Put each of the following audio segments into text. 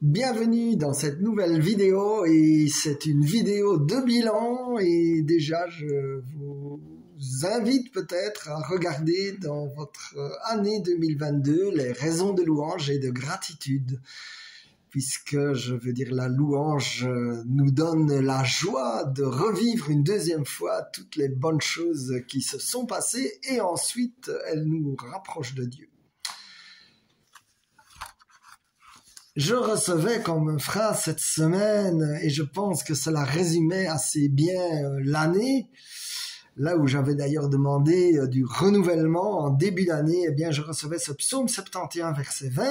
Bienvenue dans cette nouvelle vidéo et c'est une vidéo de bilan et déjà je vous invite peut-être à regarder dans votre année 2022 les raisons de louange et de gratitude puisque je veux dire la louange nous donne la joie de revivre une deuxième fois toutes les bonnes choses qui se sont passées et ensuite elle nous rapproche de Dieu. Je recevais comme phrase cette semaine, et je pense que cela résumait assez bien l'année, là où j'avais d'ailleurs demandé du renouvellement en début d'année, eh bien je recevais ce psaume 71 verset 20,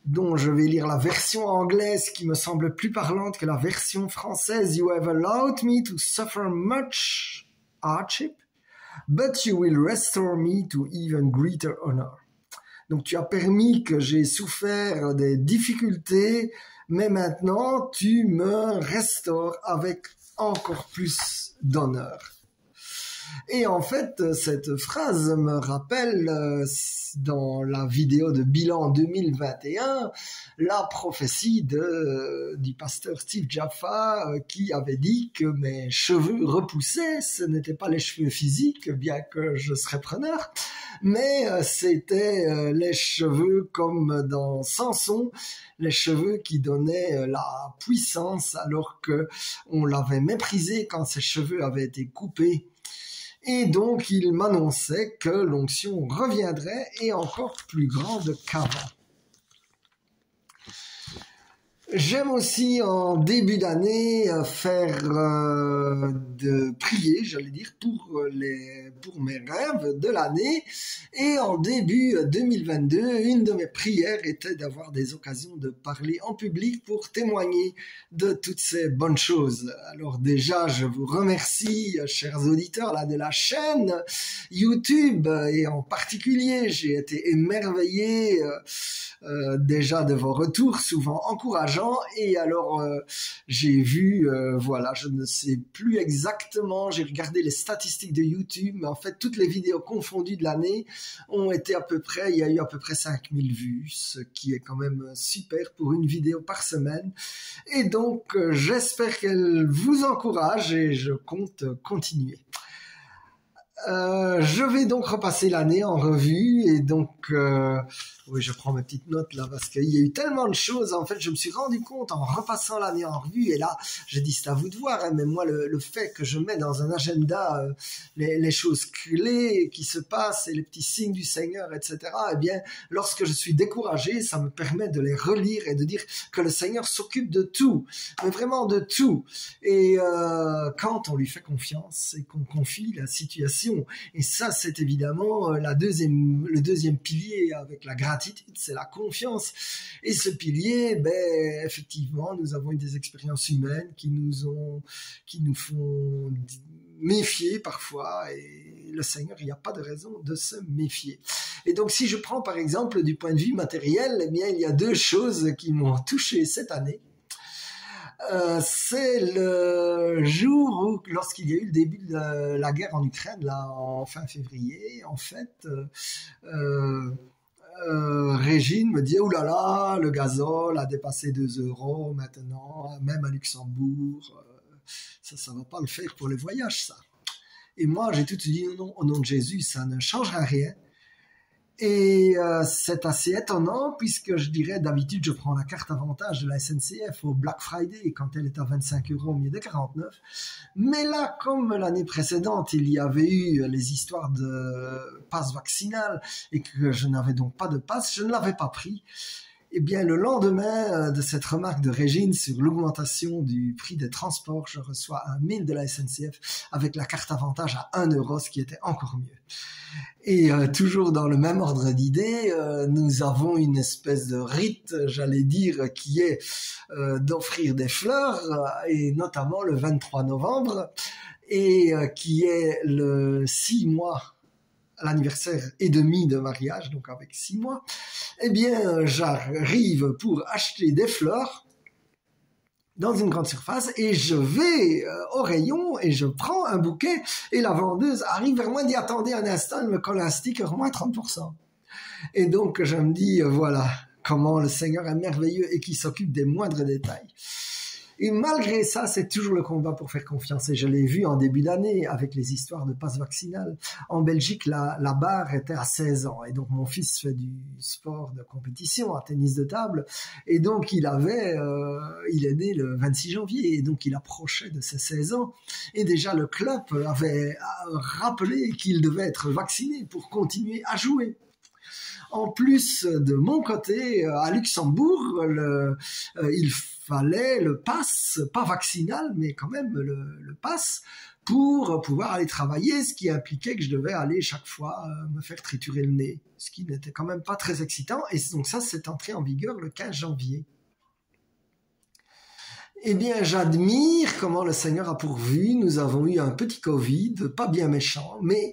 dont je vais lire la version anglaise qui me semble plus parlante que la version française. You have allowed me to suffer much hardship, but you will restore me to even greater honor. Donc tu as permis que j'ai souffert des difficultés, mais maintenant tu me restaures avec encore plus d'honneur. Et en fait, cette phrase me rappelle, dans la vidéo de bilan 2021, la prophétie du pasteur Steve Jaffa qui avait dit que mes cheveux repoussaient, ce n'étaient pas les cheveux physiques, bien que je serais preneur, mais c'était les cheveux comme dans Samson, les cheveux qui donnaient la puissance alors que on l'avait méprisé quand ses cheveux avaient été coupés. Et donc, il m'annonçait que l'onction reviendrait et encore plus grande qu'avant. J'aime aussi en début d'année faire prier, j'allais dire, pour mes rêves de l'année. Et en début 2022, une de mes prières était d'avoir des occasions de parler en public pour témoigner de toutes ces bonnes choses. Alors déjà, je vous remercie, chers auditeurs là de la chaîne YouTube, et en particulier, j'ai été émerveillé déjà de vos retours, souvent encourageants. Et alors j'ai vu, je ne sais plus exactement, j'ai regardé les statistiques de YouTube, mais en fait toutes les vidéos confondues de l'année ont été il y a eu à peu près 5000 vues, ce qui est quand même super pour une vidéo par semaine. Et donc j'espère qu'elle vous encourage et je compte continuer. Je vais donc repasser l'année en revue et donc oui, je prends mes petites notes là parce qu'il y a eu tellement de choses. En fait, je me suis rendu compte en repassant l'année en revue et là, j'ai dit c'est à vous de voir, hein, mais moi le fait que je mets dans un agenda les choses clés qui se passent et les petits signes du Seigneur, etc. Eh bien, lorsque je suis découragé, ça me permet de les relire et de dire que le Seigneur s'occupe de tout, mais vraiment de tout. Et quand on lui fait confiance et qu'on confie la situation, et ça c'est évidemment le deuxième pilier avec la gratitude, c'est la confiance. Et ce pilier, effectivement, nous avons eu des expériences humaines qui nous font méfier parfois, et le Seigneur, il n'y a pas de raison de se méfier. Et donc, si je prends par exemple du point de vue matériel, eh bien, il y a deux choses qui m'ont touché cette année. C'est le jour où, lorsqu'il y a eu le début de la guerre en Ukraine, là, en fin février, en fait, Régine me dit « Ouh là là, le gazole a dépassé 2 € maintenant, même à Luxembourg, ça va pas le faire pour les voyages, ça. » Et moi, j'ai tout de suite dit « Non, au nom de Jésus, ça ne changera rien. » Et c'est assez étonnant puisque je dirais d'habitude je prends la carte avantage de la SNCF au Black Friday quand elle est à 25 € au lieu de 49. Mais là, comme l'année précédente, il y avait eu les histoires de passe vaccinal et que je n'avais donc pas de passe, je ne l'avais pas pris. Eh bien, le lendemain de cette remarque de Régine sur l'augmentation du prix des transports, je reçois un mail de la SNCF avec la carte avantage à 1 €, ce qui était encore mieux. Et toujours dans le même ordre d'idées, nous avons une espèce de rite, j'allais dire, qui est d'offrir des fleurs, et notamment le 23 novembre, et qui est le 6 mois à l'anniversaire et demi de mariage, donc avec 6 mois, eh bien, j'arrive pour acheter des fleurs dans une grande surface et je vais au rayon et je prends un bouquet et la vendeuse arrive vers moi et dit « Attendez un instant, elle me colle un sticker, moins 30%. » Et donc, je me dis, voilà, comment le Seigneur est merveilleux et qu'il s'occupe des moindres détails. Et malgré ça, c'est toujours le combat pour faire confiance. Et je l'ai vu en début d'année avec les histoires de passe vaccinal. En Belgique, la barre était à 16 ans. Et donc, mon fils fait du sport de compétition, un tennis de table. Et donc, il est né le 26 janvier. Et donc, il approchait de ses 16 ans. Et déjà, le club avait rappelé qu'il devait être vacciné pour continuer à jouer. En plus, de mon côté, à Luxembourg, il fallait le pass, pas vaccinal, mais quand même le pass, pour pouvoir aller travailler, ce qui impliquait que je devais aller chaque fois me faire triturer le nez, ce qui n'était quand même pas très excitant. Et donc ça, c'est entré en vigueur le 15 janvier. Eh bien, j'admire comment le Seigneur a pourvu. Nous avons eu un petit Covid, pas bien méchant, mais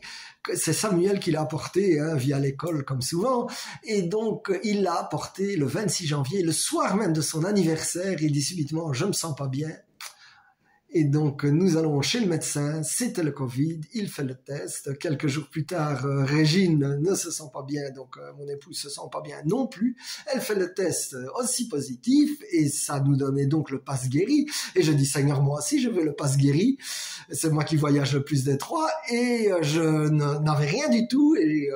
c'est Samuel qui l'a apporté via l'école, comme souvent. Et donc, il l'a apporté le 26 janvier, le soir même de son anniversaire. Il dit subitement, je me sens pas bien. Et donc, nous allons chez le médecin, c'était le Covid, il fait le test. Quelques jours plus tard, Régine ne se sent pas bien, donc mon épouse se sent pas bien non plus. Elle fait le test aussi positif, et ça nous donnait donc le pass guéri. Et je dis, Seigneur, moi aussi, je veux le pass guéri. C'est moi qui voyage le plus des trois, et je n'avais rien du tout, et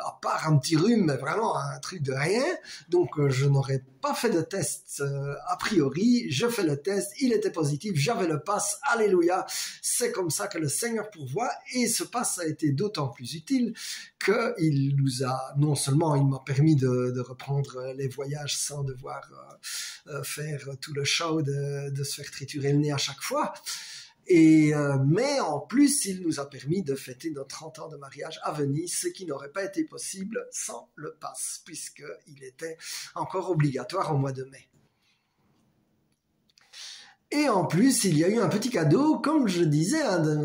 à part un petit rhume, mais vraiment un truc de rien. Donc, je n'aurais pas fait de test a priori. Je fais le test, il était positif, j'avais le pass, alléluia. C'est comme ça que le Seigneur pourvoit, et ce pass a été d'autant plus utile qu'il nous a, non seulement il m'a permis de reprendre les voyages sans devoir faire tout le show de se faire triturer le nez à chaque fois, mais en plus, il nous a permis de fêter nos 30 ans de mariage à Venise, ce qui n'aurait pas été possible sans le pass, puisqu'il était encore obligatoire au mois de mai. Et en plus, il y a eu un petit cadeau, comme je disais,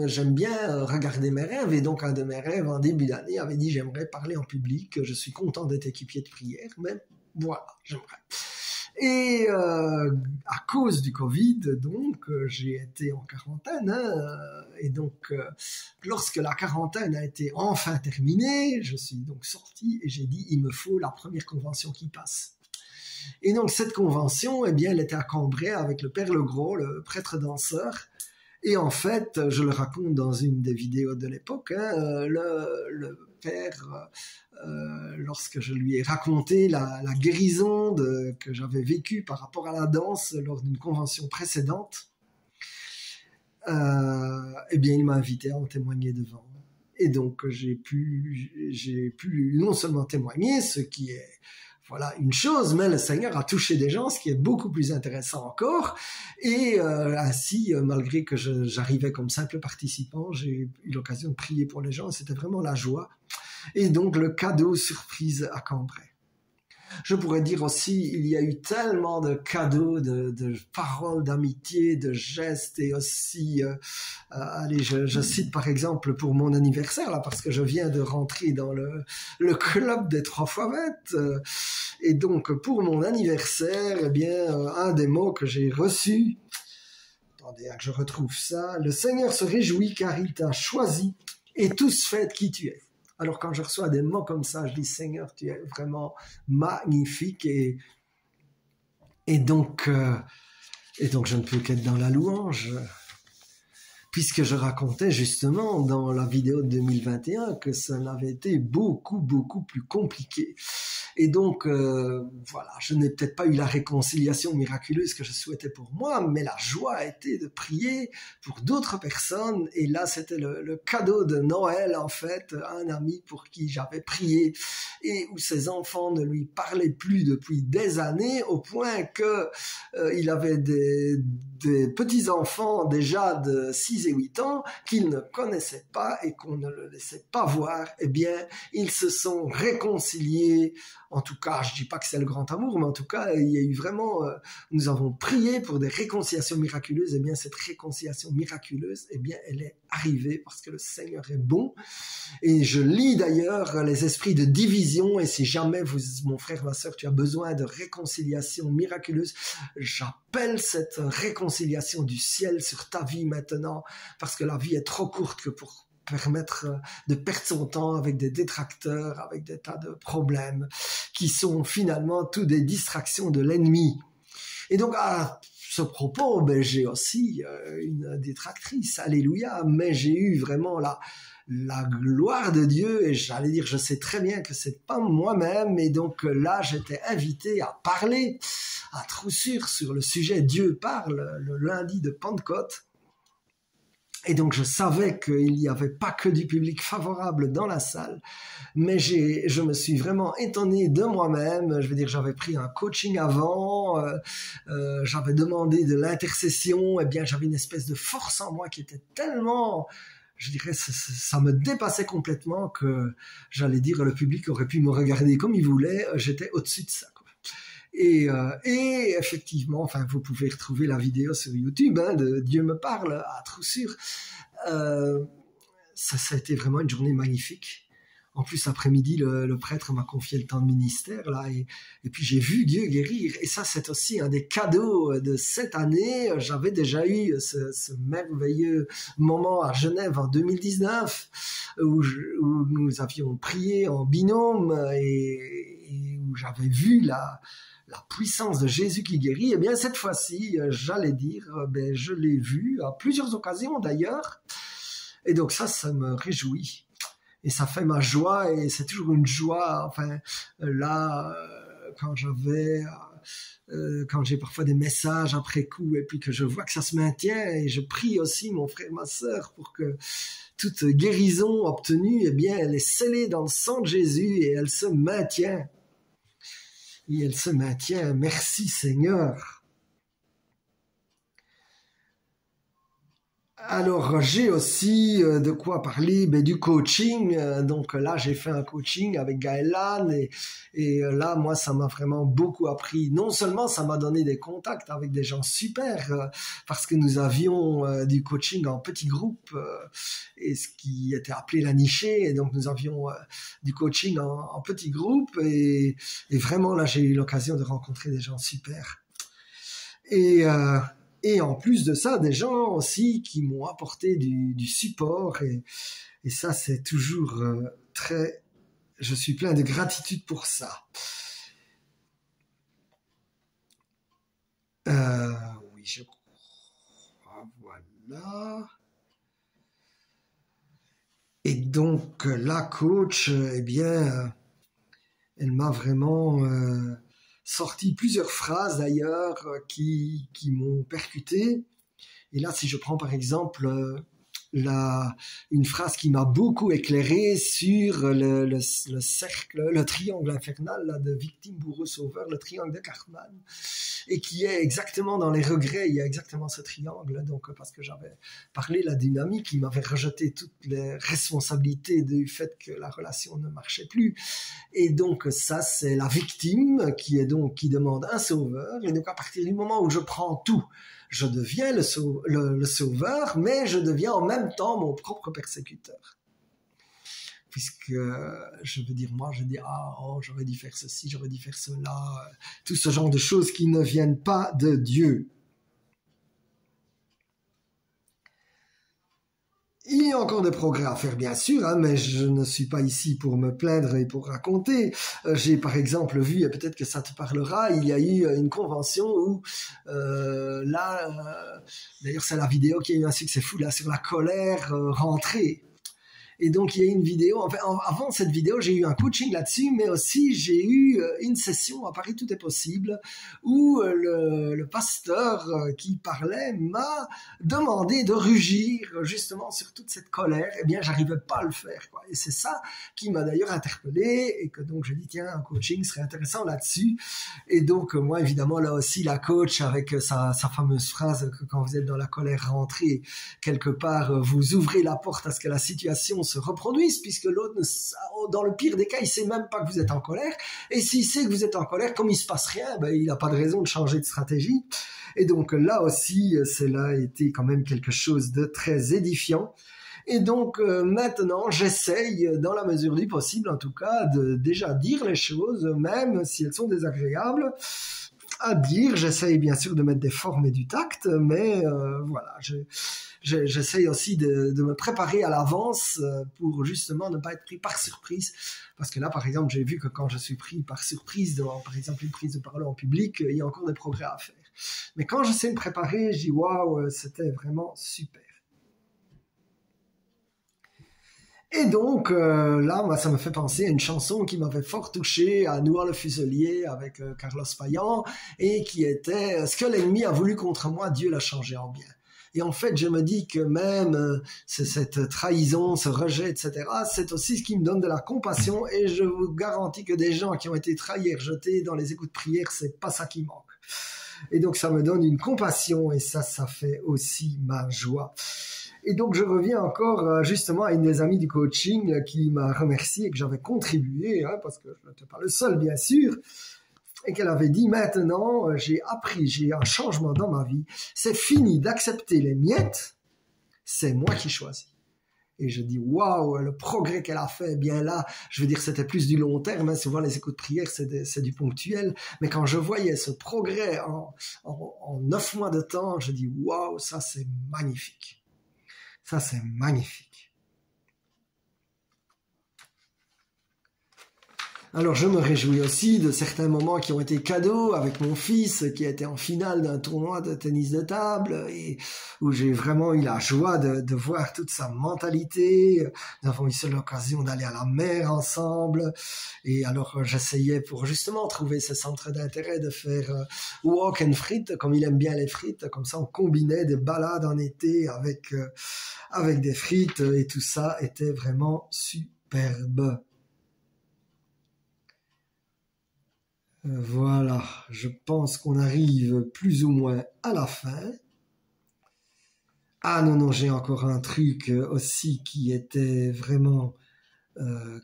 j'aime bien regarder mes rêves, et donc un de mes rêves en début d'année avait dit j'aimerais parler en public, je suis content d'être équipier de prière, mais voilà, j'aimerais. Et à cause du Covid, donc, j'ai été en quarantaine. Et donc, lorsque la quarantaine a été enfin terminée, je suis donc sorti et j'ai dit, il me faut la première convention qui passe. Et donc, cette convention, eh bien, elle était à Cambrai avec le Père Legros, le prêtre danseur. Et en fait, je le raconte dans une des vidéos de l'époque, le père, lorsque je lui ai raconté la guérison que j'avais vécue par rapport à la danse lors d'une convention précédente, eh bien, il m'a invité à en témoigner devant. Et donc, j'ai pu non seulement témoigner, ce qui est voilà une chose, mais le Seigneur a touché des gens, ce qui est beaucoup plus intéressant encore. Et ainsi, malgré que j'arrivais comme simple participant, j'ai eu l'occasion de prier pour les gens, et c'était vraiment la joie. Et donc, le cadeau surprise à Cambrai. Je pourrais dire aussi, il y a eu tellement de cadeaux, de paroles d'amitié, de gestes, et aussi, allez, je cite par exemple pour mon anniversaire, là, parce que je viens de rentrer dans le club des 3x20, et donc pour mon anniversaire, eh bien, un des mots que j'ai reçu, attendez, que je retrouve ça, le Seigneur se réjouit car il t'a choisi, et tous fait qui tu es. Alors quand je reçois des mots comme ça, je dis Seigneur, tu es vraiment magnifique, et donc je ne peux qu'être dans la louange, puisque je racontais justement dans la vidéo de 2021 que ça avait été beaucoup plus compliqué. Et donc, voilà, je n'ai peut-être pas eu la réconciliation miraculeuse que je souhaitais pour moi, mais la joie a été de prier pour d'autres personnes. Et là, c'était le cadeau de Noël, en fait, un ami pour qui j'avais prié et où ses enfants ne lui parlaient plus depuis des années, au point que il avait des petits-enfants déjà de 6 et 8 ans qu'il ne connaissait pas et qu'on ne le laissait pas voir. Eh bien, ils se sont réconciliés. En tout cas, je dis pas que c'est le grand amour, mais en tout cas, il y a eu vraiment, nous avons prié pour des réconciliations miraculeuses. Eh bien, cette réconciliation miraculeuse, eh bien, elle est arrivée parce que le Seigneur est bon. Et je lis d'ailleurs les esprits de division. Et si jamais mon frère, ma sœur, tu as besoin de réconciliation miraculeuse, j'appelle cette réconciliation du ciel sur ta vie maintenant, parce que la vie est trop courte que pour permettre de perdre son temps avec des détracteurs, avec des tas de problèmes qui sont finalement tous des distractions de l'ennemi. Et donc à ce propos, j'ai aussi une détractrice, alléluia, mais j'ai eu vraiment la gloire de Dieu, et j'allais dire, je sais très bien que c'est pas moi-même, et donc là, j'étais invité à parler à Troussure sur le sujet Dieu parle, le lundi de Pentecôte. Et donc, je savais qu'il n'y avait pas que du public favorable dans la salle, mais je me suis vraiment étonné de moi-même. Je veux dire, j'avais pris un coaching avant, j'avais demandé de l'intercession, et bien, j'avais une espèce de force en moi qui était tellement... Je dirais, ça me dépassait complètement que, j'allais dire, le public aurait pu me regarder comme il voulait, j'étais au-dessus de ça, quoi. Et effectivement, enfin, vous pouvez retrouver la vidéo sur YouTube, de Dieu me parle à Troussure. Ça a été vraiment une journée magnifique. En plus, après-midi, le prêtre m'a confié le temps de ministère, là, et puis j'ai vu Dieu guérir. Et ça, c'est aussi un des cadeaux de cette année. J'avais déjà eu ce merveilleux moment à Genève en 2019, où nous avions prié en binôme, et où j'avais vu la puissance de Jésus qui guérit. Et bien, cette fois-ci, j'allais dire, je l'ai vu à plusieurs occasions d'ailleurs. Et donc ça me réjouit. Et ça fait ma joie, et c'est toujours une joie. Enfin, là, quand j'ai parfois des messages après coup, et puis que je vois que ça se maintient, et je prie aussi mon frère, ma sœur, pour que toute guérison obtenue, eh bien, elle est scellée dans le sang de Jésus, et elle se maintient. Et elle se maintient. Merci Seigneur. Alors, j'ai aussi de quoi parler, du coaching. Donc là, j'ai fait un coaching avec Gaëlan, et là, moi, ça m'a vraiment beaucoup appris. Non seulement ça m'a donné des contacts avec des gens super, parce que nous avions du coaching en petits groupes, et ce qui était appelé la nichée, et donc nous avions du coaching en petits groupes, et vraiment, là, j'ai eu l'occasion de rencontrer des gens super. Et en plus de ça, des gens aussi qui m'ont apporté du support, et ça, c'est toujours très... Je suis plein de gratitude pour ça. Oui, je crois, voilà. Et donc, la coach, eh bien, elle m'a vraiment... sorti plusieurs phrases d'ailleurs qui m'ont percuté. Et là, si je prends par exemple une phrase qui m'a beaucoup éclairé sur le cercle, le triangle infernal là, de victime, bourreau, sauveur, le triangle de Cartman, et qui est exactement dans les regrets. Il y a exactement ce triangle, donc parce que j'avais parlé la dynamique, qui m'avait rejeté toutes les responsabilités du fait que la relation ne marchait plus. Et donc ça, c'est la victime qui demande un sauveur. Et donc à partir du moment où je prends tout, je deviens le sauveur, mais je deviens en même temps mon propre persécuteur. Puisque, je veux dire, moi, je dis, j'aurais dû faire ceci, j'aurais dû faire cela, tout ce genre de choses qui ne viennent pas de Dieu. Il y a encore des progrès à faire, bien sûr, mais je ne suis pas ici pour me plaindre et pour raconter. J'ai par exemple vu, et peut-être que ça te parlera, il y a eu une convention où, d'ailleurs c'est la vidéo qui a eu un succès fou, là, sur la colère rentrée. Et donc, il y a une vidéo, enfin, avant cette vidéo, j'ai eu un coaching là-dessus, mais aussi j'ai eu une session à Paris Tout est possible, où le pasteur qui parlait m'a demandé de rugir justement sur toute cette colère. Eh bien, j'arrivais pas à le faire, quoi. Et c'est ça qui m'a d'ailleurs interpellé, et que donc je dis, tiens, un coaching serait intéressant là-dessus. Et donc, moi, évidemment, là aussi, la coach, avec sa fameuse phrase que quand vous êtes dans la colère rentrée, quelque part, vous ouvrez la porte à ce que la situation se reproduisent, puisque l'autre, dans le pire des cas, il sait même pas que vous êtes en colère, et s'il sait que vous êtes en colère, comme il se passe rien, il n'a pas de raison de changer de stratégie. Et donc là aussi, cela a été quand même quelque chose de très édifiant. Et donc maintenant, j'essaye, dans la mesure du possible en tout cas, de déjà dire les choses, même si elles sont désagréables, à dire. J'essaye bien sûr de mettre des formes et du tact, mais voilà, j'essaye aussi de me préparer à l'avance pour justement ne pas être pris par surprise. Parce que là, par exemple, j'ai vu que quand je suis pris par surprise devant, par exemple, une prise de parole en public, il y a encore des progrès à faire. Mais quand je sais me préparer, je dis waouh, c'était vraiment super. Et donc là, moi, ça me fait penser à une chanson qui m'avait fort touché, à Noir le Fuselier avec Carlos Payan, et qui était ce que l'ennemi a voulu contre moi, Dieu l'a changé en bien. Et en fait, je me dis que même cette trahison, ce rejet, etc., c'est aussi ce qui me donne de la compassion. Et je vous garantis que des gens qui ont été trahis et rejetés dans les écoutes de prière, c'est pas ça qui manque. Et donc, ça me donne une compassion, et ça fait aussi ma joie. Et donc, je reviens encore justement à une des amies du coaching qui m'a remercié et que j'avais contribué, parce que je n'étais pas le seul, bien sûr, et qu'elle avait dit, maintenant, j'ai appris, j'ai un changement dans ma vie, c'est fini d'accepter les miettes, c'est moi qui choisis. Et je dis, waouh, le progrès qu'elle a fait, eh bien là, je veux dire, c'était plus du long terme, hein, souvent les écoutes de prière, c'est du ponctuel, mais quand je voyais ce progrès en 9 mois de temps, je dis, waouh, ça c'est magnifique. Ça, c'est magnifique. Alors, je me réjouis aussi de certains moments qui ont été cadeaux avec mon fils qui a été en finale d'un tournoi de tennis de table et où j'ai vraiment eu la joie de voir toute sa mentalité. Nous avons eu l'occasion d'aller à la mer ensemble et alors j'essayais pour justement trouver ce centre d'intérêt de faire walk and frites, comme il aime bien les frites. Comme ça, on combinait des balades en été avec des frites et tout ça était vraiment superbe. Voilà, je pense qu'on arrive plus ou moins à la fin. Ah non, j'ai encore un truc aussi qui était vraiment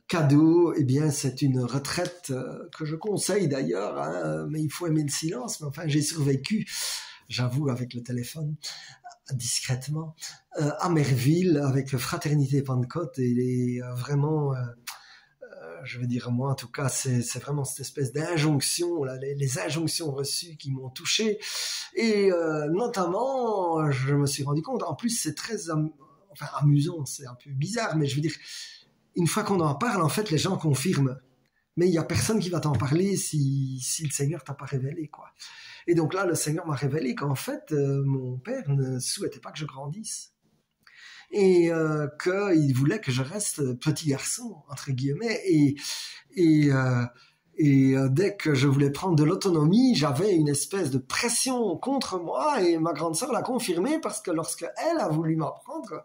cadeau. Eh bien, c'est une retraite que je conseille d'ailleurs, hein, mais il faut aimer le silence. Mais enfin, j'ai survécu, j'avoue, avec le téléphone, discrètement, à Merville, avec Fraternité Pentecôte. Et il est vraiment... je veux dire, moi, en tout cas, c'est vraiment cette espèce d'injonction, là, les injonctions reçues qui m'ont touché. Et notamment, je me suis rendu compte, en plus, c'est très amusant, c'est un peu bizarre, mais je veux dire, une fois qu'on en parle, en fait, les gens confirment. Mais il n'y a personne qui va t'en parler si le Seigneur t'a pas révélé, quoi. Et donc là, le Seigneur m'a révélé qu'en fait, mon père ne souhaitait pas que je grandisse. Et qu'il voulait que je reste petit garçon, entre guillemets, et dès que je voulais prendre de l'autonomie, j'avais une espèce de pression contre moi, et ma grande sœur l'a confirmé, parce que lorsque elle a voulu m'apprendre,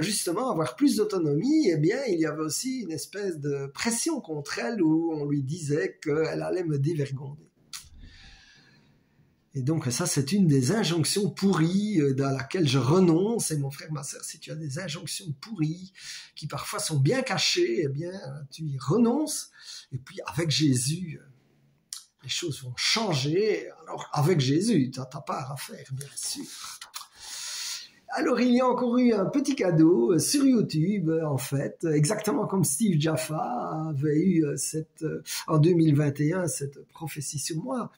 justement, avoir plus d'autonomie, eh bien, il y avait aussi une espèce de pression contre elle, où on lui disait qu'elle allait me dévergonder. Et donc ça, c'est une des injonctions pourries dans laquelle je renonce. Et mon frère, ma sœur, si tu as des injonctions pourries qui parfois sont bien cachées, eh bien, tu y renonces. Et puis avec Jésus, les choses vont changer. Alors avec Jésus, tu as ta part à faire, bien sûr. Alors il y a encore eu un petit cadeau sur YouTube, en fait, exactement comme Steve Jaffa avait eu en 2021 cette prophétie sur moi.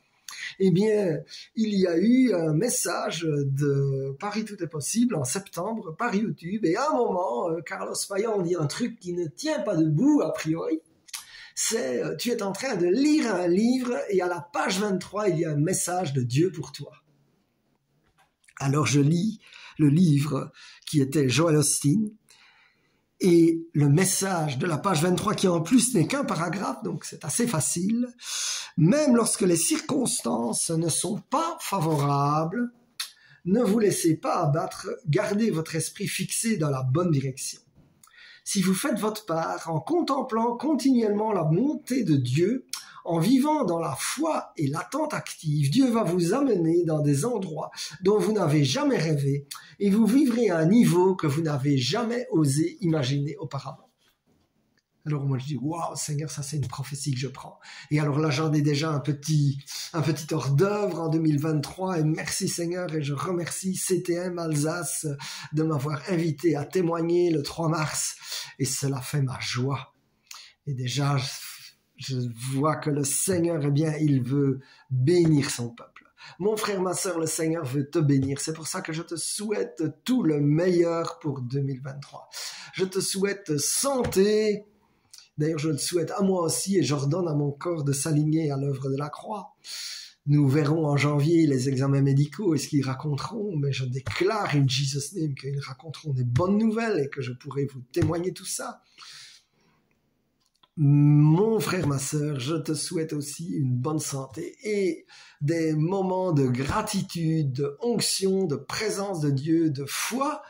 Eh bien, il y a eu un message de Paris Tout est possible en septembre par YouTube. Et à un moment, Carlos Payan dit un truc qui ne tient pas debout a priori. C'est, tu es en train de lire un livre et à la page 23, il y a un message de Dieu pour toi. Alors je lis le livre qui était Joel Osteen. Et le message de la page 23, qui en plus n'est qu'un paragraphe, donc c'est assez facile, même lorsque les circonstances ne sont pas favorables, ne vous laissez pas abattre, gardez votre esprit fixé dans la bonne direction. Si vous faites votre part en contemplant continuellement la bonté de Dieu, en vivant dans la foi et l'attente active, Dieu va vous amener dans des endroits dont vous n'avez jamais rêvé et vous vivrez à un niveau que vous n'avez jamais osé imaginer auparavant. Alors moi je dis, waouh Seigneur, ça c'est une prophétie que je prends. Et alors là j'en ai déjà un petit hors d'œuvre en 2023 et merci Seigneur et je remercie CTM Alsace de m'avoir invité à témoigner le 3 mars et cela fait ma joie. Et déjà je vois que le Seigneur, eh bien, il veut bénir son peuple. Mon frère, ma sœur, le Seigneur veut te bénir. C'est pour ça que je te souhaite tout le meilleur pour 2023. Je te souhaite santé. D'ailleurs, je le souhaite à moi aussi et j'ordonne à mon corps de s'aligner à l'œuvre de la croix. Nous verrons en janvier les examens médicaux et ce qu'ils raconteront, mais je déclare in Jesus' name qu'ils raconteront des bonnes nouvelles et que je pourrai vous témoigner tout ça. Mon frère, ma sœur, je te souhaite aussi une bonne santé et des moments de gratitude, de onction, de présence de Dieu, de foi,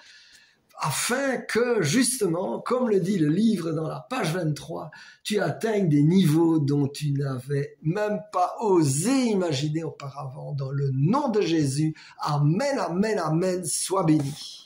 afin que, justement, comme le dit le livre dans la page 23, tu atteignes des niveaux dont tu n'avais même pas osé imaginer auparavant. Dans le nom de Jésus, amen, amen, amen, sois béni.